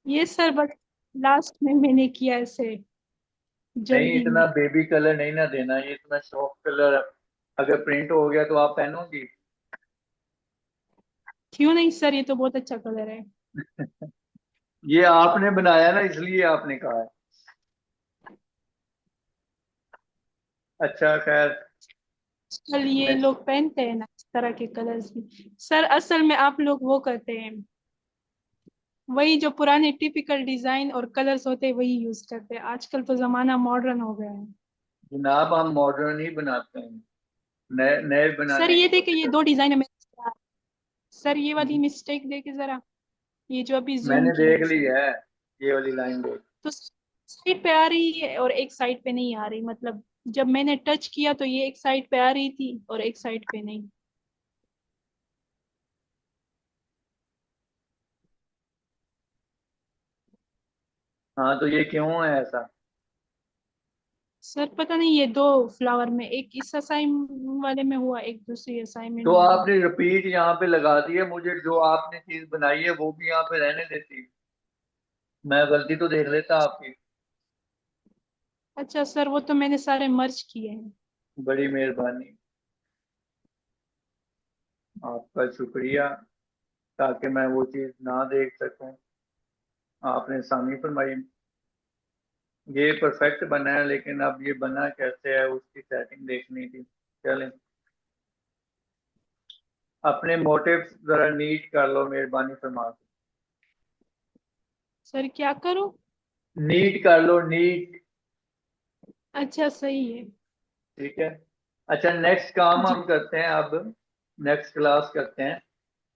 ये सर बस लास्ट में मैंने किया ऐसे नहीं, जल्दी इतना में। बेबी कलर नहीं ना देना, ये इतना सॉफ्ट कलर अगर प्रिंट हो गया तो आप पहनोगी? क्यों नहीं सर, ये तो बहुत अच्छा कलर है। ये आपने बनाया ना, इसलिए आपने कहा है। अच्छा, खैर। कल ये नेक्स्ट। लोग पहनते हैं ना इस तरह के कलर्स भी सर, असल में आप लोग वो करते हैं, वही जो पुराने टिपिकल डिजाइन और कलर्स होते हैं वही यूज करते हैं। आजकल तो जमाना मॉडर्न हो गया है। जनाब, हम मॉडर्न ही बनाते हैं, नए नए सर बनाने की ये देखे, कोशिश ये दो करते डिजाइन है मेरे पास। सर ये वाली हैं। मिस्टेक देखे जरा, ये जो अभी जूम मैंने की देख है ली सर। है, ये वाली लाइन देख। तो साइड पे आ रही है और एक साइड पे नहीं आ रही, मतलब जब मैंने टच किया तो ये एक साइड पे आ रही थी और एक साइड पे नहीं। हाँ, तो ये क्यों है ऐसा? सर पता नहीं, ये दो फ्लावर में, एक इस असाइनमेंट वाले में हुआ, एक दूसरी तो असाइनमेंट में हुआ। आपने रिपीट यहाँ पे लगा दी है, मुझे जो आपने चीज बनाई है वो भी यहाँ पे रहने देती। मैं गलती तो देख लेता आपकी। अच्छा सर, वो तो मैंने सारे मर्ज किए हैं। बड़ी मेहरबानी, आपका शुक्रिया। ताकि मैं वो चीज ना देख सकूं, आपने सामने फरमाई। ये परफेक्ट बना है, लेकिन अब ये बना कैसे है उसकी सेटिंग देखनी थी। चलें, अपने मोटिव्स जरा नीट कर लो, मेहरबानी फरमा के। सर क्या करूं? नीट कर लो, नीट। अच्छा सही है। ठीक है। अच्छा, नेक्स्ट काम जी। हम करते हैं अब। नेक्स्ट क्लास करते हैं।